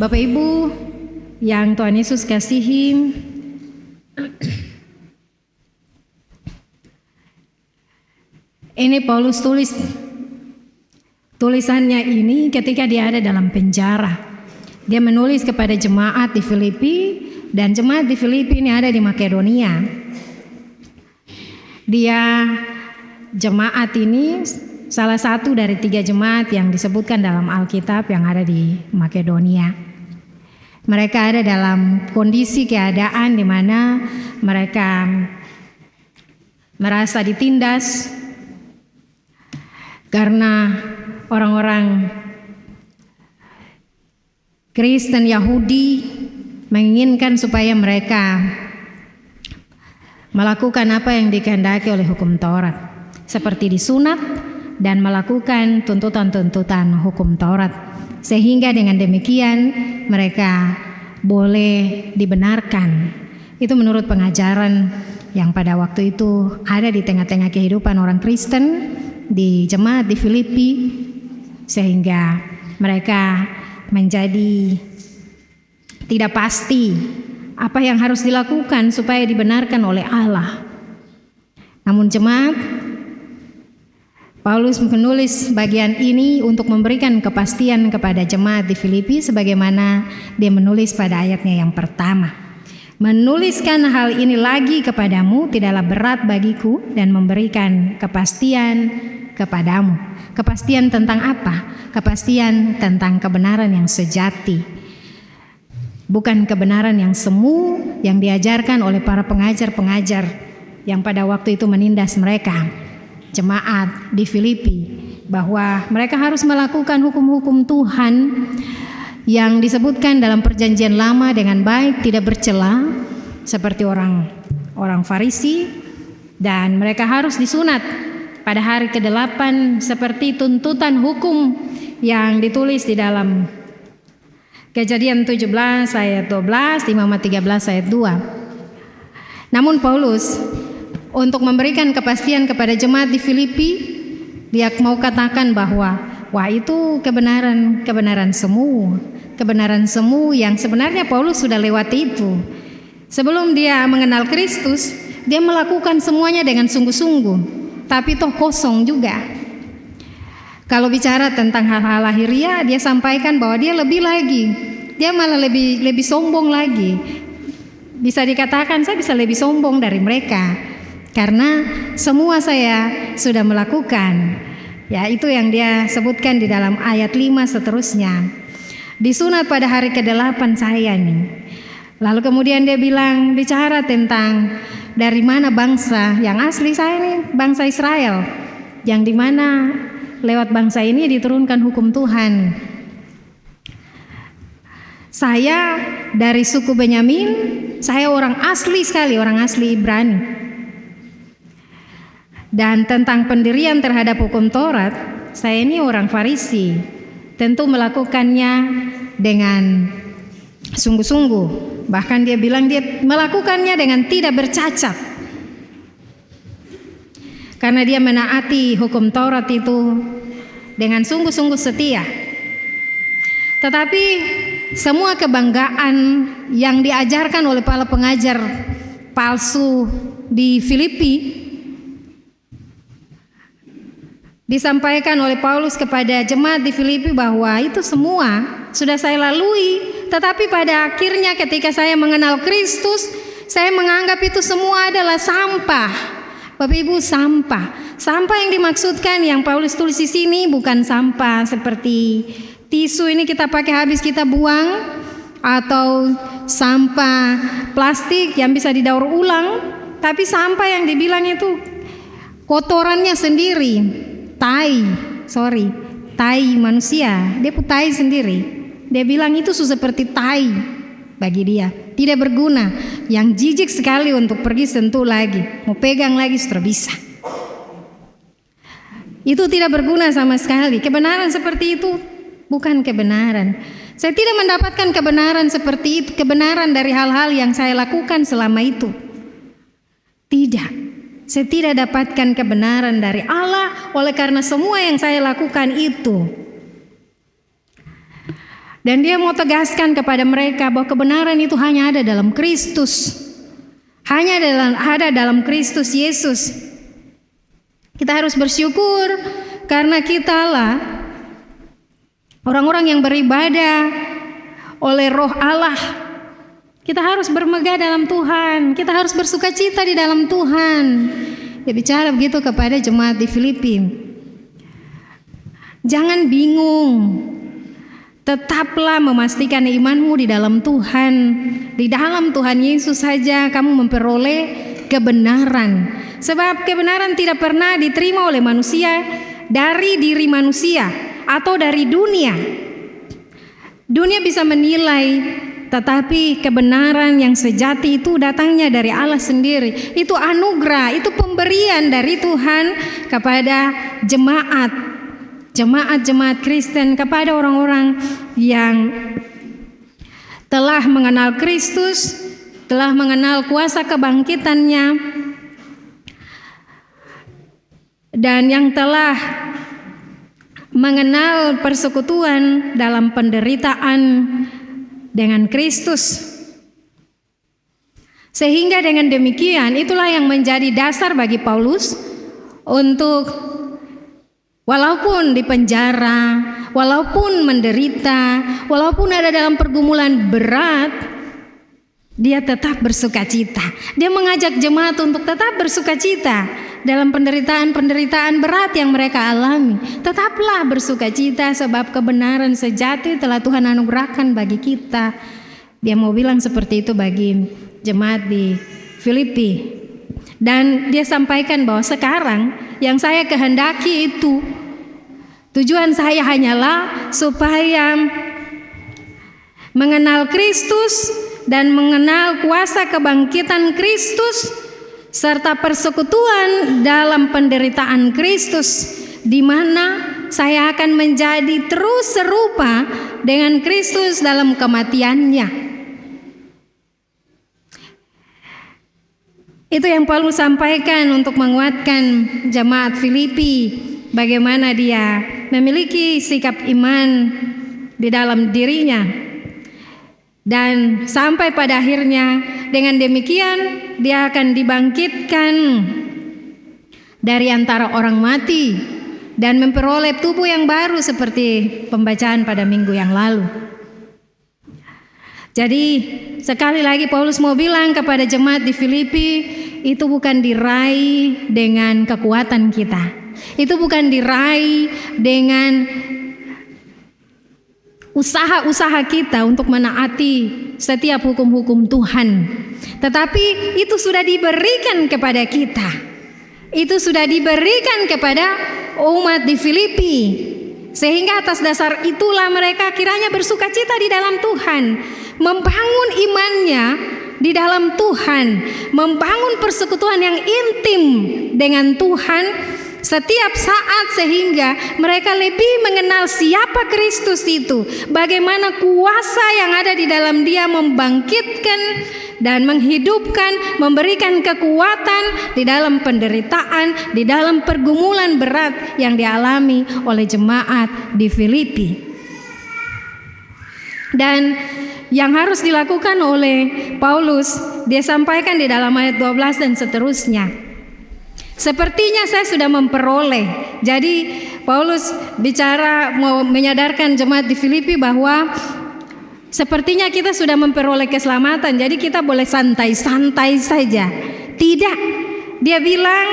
Bapak Ibu yang Tuhan Yesus kasihi, ini Paulus tulisannya ini ketika dia ada dalam penjara. Dia menulis kepada jemaat di Filipi, dan jemaat di Filipi ini ada di Makedonia. Jemaat ini salah satu dari 3 jemaat yang disebutkan dalam Alkitab yang ada di Makedonia. Mereka ada dalam kondisi keadaan di mana mereka merasa ditindas karena orang-orang Kristen Yahudi menginginkan supaya mereka melakukan apa yang dikehendaki oleh hukum Taurat, seperti disunat dan melakukan tuntutan-tuntutan hukum Taurat, sehingga dengan demikian mereka boleh dibenarkan. Itu menurut pengajaran yang pada waktu itu ada di tengah-tengah kehidupan orang Kristen di jemaat di Filipi, sehingga mereka menjadi tidak pasti apa yang harus dilakukan supaya dibenarkan oleh Allah. Namun Paulus menulis bagian ini untuk memberikan kepastian kepada jemaat di Filipi, sebagaimana dia menulis pada ayatnya yang pertama. Menuliskan hal ini lagi kepadamu tidaklah berat bagiku dan memberikan kepastian kepadamu. Kepastian tentang apa? Kepastian tentang kebenaran yang sejati. Bukan kebenaran yang semu yang diajarkan oleh para pengajar-pengajar yang pada waktu itu menindas mereka, jemaat di Filipi, bahwa mereka harus melakukan hukum-hukum Tuhan yang disebutkan dalam perjanjian lama dengan baik, tidak bercela, seperti orang Farisi, dan mereka harus disunat pada hari ke-8 seperti tuntutan hukum yang ditulis di dalam Kejadian 17 ayat 12, Imamat 13 ayat 2. Namun Paulus untuk memberikan kepastian kepada jemaat di Filipi, dia mau katakan bahwa itu kebenaran semu yang sebenarnya Paulus sudah lewati itu. Sebelum dia mengenal Kristus, dia melakukan semuanya dengan sungguh-sungguh, tapi toh kosong juga. Kalau bicara tentang hal-hal lahiriah, dia sampaikan bahwa dia malah lebih sombong lagi. Bisa dikatakan saya bisa lebih sombong dari mereka, karena semua saya sudah melakukan. Ya, itu yang dia sebutkan di dalam ayat 5 seterusnya. Disunat pada hari ke-8 saya nih. Lalu kemudian dia bilang, bicara tentang dari mana bangsa yang asli saya nih, bangsa Israel, yang dimana lewat bangsa ini diturunkan hukum Tuhan. Saya dari suku Benyamin, saya orang asli sekali, orang asli Ibrani. Dan tentang pendirian terhadap hukum Taurat, saya ini orang Farisi, tentu melakukannya dengan sungguh-sungguh. Bahkan dia bilang dia melakukannya dengan tidak bercacat, karena dia menaati hukum Taurat itu dengan sungguh-sungguh setia. Tetapi semua kebanggaan yang diajarkan oleh para pengajar palsu di Filipi disampaikan oleh Paulus kepada jemaat di Filipi bahwa itu semua sudah saya lalui. Tetapi pada akhirnya ketika saya mengenal Kristus, saya menganggap itu semua adalah sampah. Bapak Ibu, sampah. Sampah yang dimaksudkan yang Paulus tulis di sini bukan sampah seperti tisu ini kita pakai habis kita buang, atau sampah plastik yang bisa didaur ulang, tapi sampah yang dibilang itu kotorannya sendiri, tai manusia, dia tai sendiri. Dia bilang itu seperti tai bagi dia, tidak berguna, yang jijik sekali untuk pergi sentuh lagi, mau pegang lagi sudah bisa. Itu tidak berguna sama sekali. Kebenaran seperti itu bukan kebenaran. Saya tidak mendapatkan kebenaran seperti itu, kebenaran dari hal-hal yang saya lakukan selama itu. Tidak, saya tidak dapatkan kebenaran dari Allah oleh karena semua yang saya lakukan itu Dan dia mau tegaskan kepada mereka bahwa kebenaran itu hanya ada dalam Kristus. Hanya ada dalam Kristus Yesus. Kita harus bersyukur karena kitalah orang-orang yang beribadah oleh Roh Allah. Kita harus bermegah dalam Tuhan. Kita harus bersukacita di dalam Tuhan. Dia bicara begitu kepada jemaat di Filipi. Jangan bingung. Tetaplah memastikan imanmu di dalam Tuhan. Di dalam Tuhan Yesus saja kamu memperoleh kebenaran. Sebab kebenaran tidak pernah diterima oleh manusia dari diri manusia atau dari dunia. Dunia bisa menilai, tetapi kebenaran yang sejati itu datangnya dari Allah sendiri. Itu anugerah, itu pemberian dari Tuhan kepada jemaat Kristen, kepada orang-orang yang telah mengenal Kristus, telah mengenal kuasa kebangkitannya, dan yang telah mengenal persekutuan dalam penderitaan dengan Kristus. Sehingga dengan demikian itulah yang menjadi dasar bagi Paulus untuk walaupun di penjara, walaupun menderita, walaupun ada dalam pergumulan berat, dia tetap bersukacita. Dia mengajak jemaat untuk tetap bersukacita dalam penderitaan berat yang mereka alami. Tetaplah bersukacita sebab kebenaran sejati telah Tuhan anugerahkan bagi kita. Dia mau bilang seperti itu bagi jemaat di Filipi. Dan dia sampaikan bahwa sekarang yang saya kehendaki itu, tujuan saya hanyalah supaya mengenal Kristus dan mengenal kuasa kebangkitan Kristus serta persekutuan dalam penderitaan Kristus, di mana saya akan menjadi terus serupa dengan Kristus dalam kematiannya. Itu yang Paulus sampaikan untuk menguatkan jemaat Filipi, bagaimana dia memiliki sikap iman di dalam dirinya. Dan sampai pada akhirnya dengan demikian dia akan dibangkitkan dari antara orang mati dan memperoleh tubuh yang baru seperti pembacaan pada minggu yang lalu. Jadi sekali lagi Paulus mau bilang kepada jemaat di Filipi, itu bukan diraih dengan kekuatan kita. Itu bukan diraih dengan usaha-usaha kita untuk menaati setiap hukum-hukum Tuhan. Tetapi itu sudah diberikan kepada kita. Itu sudah diberikan kepada umat di Filipi. Sehingga atas dasar itulah mereka kiranya bersukacita di dalam Tuhan, membangun imannya di dalam Tuhan, membangun persekutuan yang intim dengan Tuhan setiap saat, sehingga mereka lebih mengenal siapa Kristus itu, bagaimana kuasa yang ada di dalam Dia membangkitkan dan menghidupkan, memberikan kekuatan di dalam penderitaan, di dalam pergumulan berat yang dialami oleh jemaat di Filipi. Dan yang harus dilakukan oleh Paulus, dia sampaikan di dalam ayat 12 dan seterusnya. Sepertinya saya sudah memperoleh. Jadi Paulus bicara mau menyadarkan jemaat di Filipi bahwa sepertinya kita sudah memperoleh keselamatan. Jadi kita boleh santai-santai saja. Tidak. Dia bilang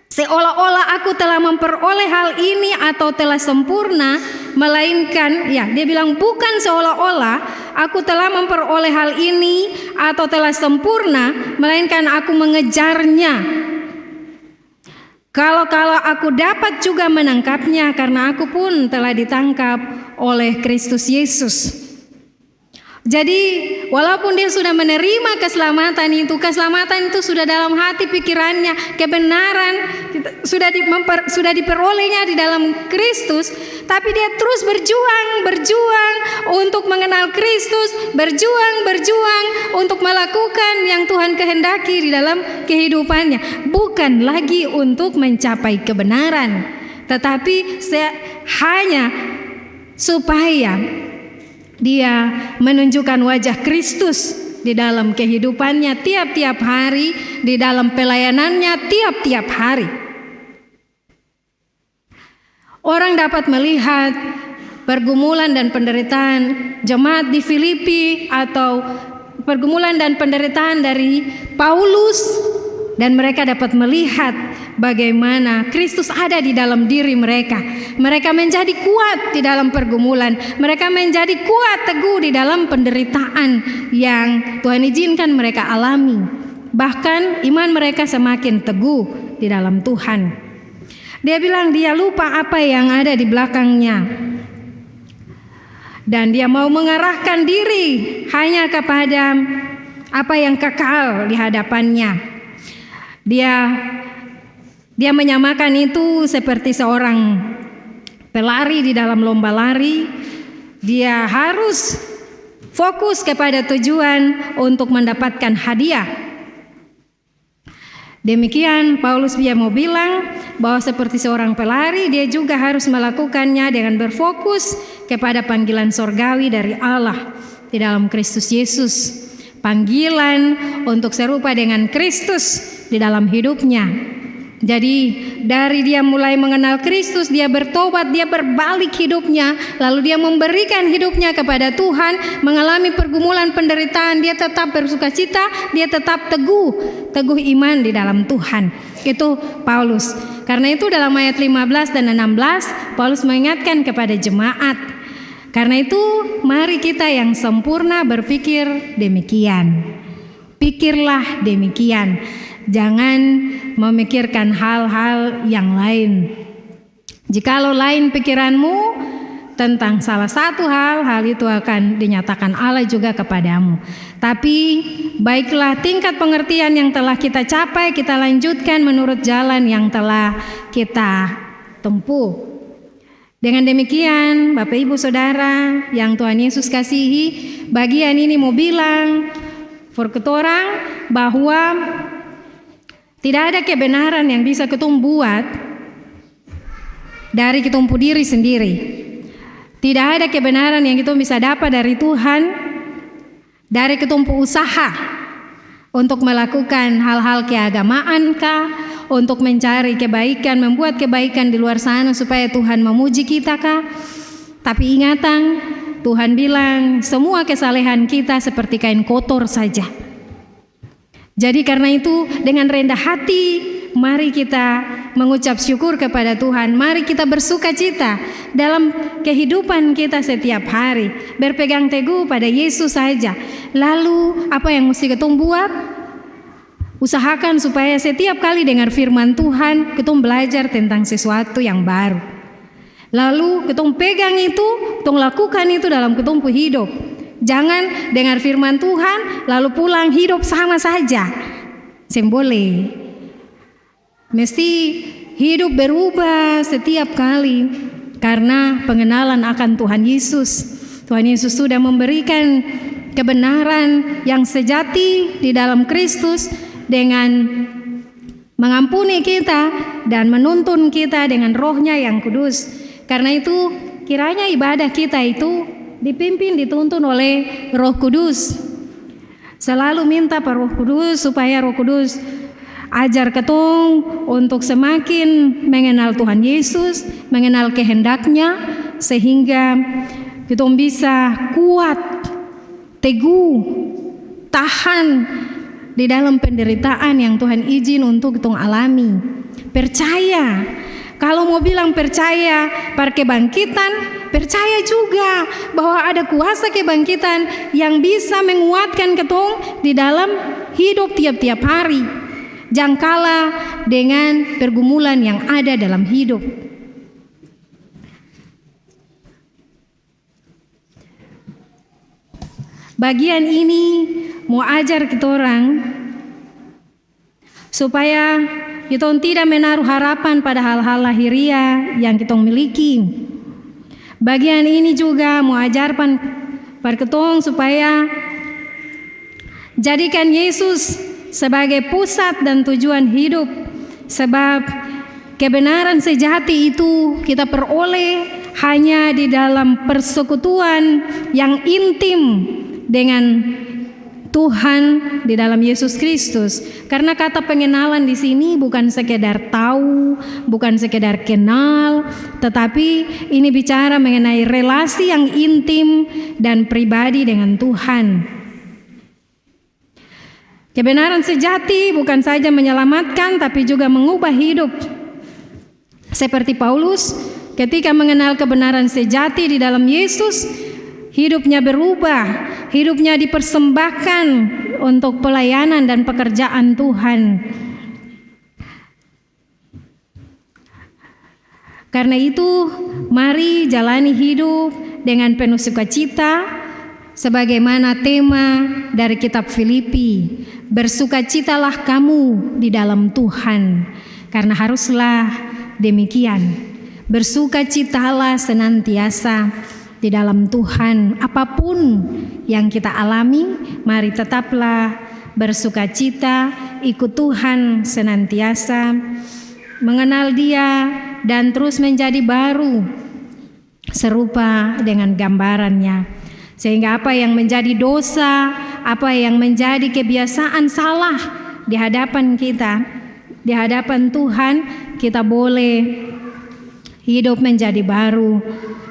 seolah-olah aku telah memperoleh hal ini atau telah sempurna, melainkan dia bilang bukan seolah-olah aku telah memperoleh hal ini atau telah sempurna, melainkan aku mengejarnya. Kalau aku dapat juga menangkapnya, karena aku pun telah ditangkap oleh Kristus Yesus. Jadi walaupun dia sudah menerima keselamatan itu sudah dalam hati pikirannya, kebenaran sudah diperolehnya di dalam Kristus, tapi dia terus berjuang untuk mengenal Kristus, berjuang untuk melakukan yang Tuhan kehendaki di dalam kehidupannya, bukan lagi untuk mencapai kebenaran, tetapi hanya supaya Dia menunjukkan wajah Kristus di dalam kehidupannya tiap-tiap hari, di dalam pelayanannya tiap-tiap hari. Orang dapat melihat pergumulan dan penderitaan jemaat di Filipi atau pergumulan dan penderitaan dari Paulus, dan mereka dapat melihat bagaimana Kristus ada di dalam diri mereka. Mereka menjadi kuat di dalam pergumulan, mereka menjadi kuat teguh di dalam penderitaan yang Tuhan izinkan mereka alami. Bahkan iman mereka semakin teguh di dalam Tuhan. Dia bilang dia lupa apa yang ada di belakangnya, dan dia mau mengarahkan diri hanya kepada apa yang kekal di hadapannya. Dia menyamakan itu seperti seorang pelari di dalam lomba lari. Dia harus fokus kepada tujuan untuk mendapatkan hadiah. Demikian Paulus dia mau bilang bahwa seperti seorang pelari, dia juga harus melakukannya dengan berfokus kepada panggilan sorgawi dari Allah di dalam Kristus Yesus. Panggilan untuk serupa dengan Kristus di dalam hidupnya. Jadi dari dia mulai mengenal Kristus, dia bertobat, dia berbalik hidupnya, lalu dia memberikan hidupnya kepada Tuhan, mengalami pergumulan penderitaan, dia tetap bersukacita, dia tetap teguh iman di dalam Tuhan. Itu Paulus. Karena itu dalam ayat 15 dan 16 Paulus mengingatkan kepada jemaat. Karena itu mari kita yang sempurna berpikir demikian. Pikirlah demikian. Jangan memikirkan hal-hal yang lain. Jikalau lain pikiranmu tentang salah satu hal itu akan dinyatakan Allah juga kepadamu. Tapi baiklah tingkat pengertian yang telah kita capai, kita lanjutkan menurut jalan yang telah kita tempuh. Dengan demikian, Bapak Ibu Saudara yang Tuhan Yesus kasihi, bagian ini mau bilang orang bahwa tidak ada kebenaran yang bisa ketum buat dari ketumpu diri sendiri. Tidak ada kebenaran yang kita bisa dapat dari Tuhan dari ketumpu usaha untuk melakukan hal-hal keagamaan kah, untuk mencari kebaikan, membuat kebaikan di luar sana supaya Tuhan memuji kita kah. Tapi ingatan, Tuhan bilang semua kesalehan kita seperti kain kotor saja. Jadi karena itu dengan rendah hati mari kita mengucap syukur kepada Tuhan. Mari kita bersukacita dalam kehidupan kita setiap hari, berpegang teguh pada Yesus saja. Lalu apa yang mesti kita buat? Usahakan supaya setiap kali dengar firman Tuhan kita belajar tentang sesuatu yang baru. Lalu kita pegang itu, kita lakukan itu dalam ketumpu hidup. Jangan dengar firman Tuhan lalu pulang hidup sama saja. Boleh. Mesti hidup berubah setiap kali karena pengenalan akan Tuhan Yesus. Tuhan Yesus sudah memberikan kebenaran yang sejati di dalam Kristus dengan mengampuni kita dan menuntun kita dengan Roh-Nya yang kudus. Karena itu kiranya ibadah kita itu dipimpin, dituntun oleh Roh Kudus. Selalu minta pada Roh Kudus supaya Roh Kudus ajar ketung untuk semakin mengenal Tuhan Yesus, mengenal kehendaknya, sehingga kita bisa kuat, teguh, tahan di dalam penderitaan yang Tuhan izin untuk kita alami. Percaya. Kalau mau bilang percaya pada kebangkitan, percaya juga bahwa ada kuasa kebangkitan yang bisa menguatkan ketong di dalam hidup tiap-tiap hari. Jangan kalah dengan pergumulan yang ada dalam hidup. Bagian ini mau ajar kita orang supaya kita tidak menaruh harapan pada hal-hal lahiriah yang kita miliki. Bagian ini juga mau ajarkan pada kita supaya jadikan Yesus sebagai pusat dan tujuan hidup. Sebab kebenaran sejati itu kita peroleh hanya di dalam persekutuan yang intim dengan Tuhan di dalam Yesus Kristus. Karena kata pengenalan di sini bukan sekedar tahu, bukan sekedar kenal, tetapi ini bicara mengenai relasi yang intim dan pribadi dengan Tuhan. Kebenaran sejati bukan saja menyelamatkan, tapi juga mengubah hidup. Seperti Paulus, ketika mengenal kebenaran sejati di dalam Yesus, hidupnya berubah, hidupnya dipersembahkan untuk pelayanan dan pekerjaan Tuhan. Karena itu, mari jalani hidup dengan penuh sukacita, sebagaimana tema dari kitab Filipi. Bersukacitalah kamu di dalam Tuhan, karena haruslah demikian. Bersukacitalah senantiasa di dalam Tuhan. Apapun yang kita alami, mari tetaplah bersukacita, ikut Tuhan senantiasa, mengenal Dia dan terus menjadi baru serupa dengan gambarannya. Sehingga apa yang menjadi dosa, apa yang menjadi kebiasaan salah di hadapan kita, di hadapan Tuhan, kita boleh hidup menjadi baru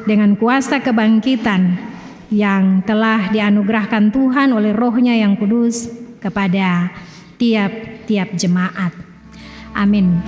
dengan kuasa kebangkitan yang telah dianugerahkan Tuhan oleh Roh-Nya yang kudus kepada tiap-tiap jemaat. Amin.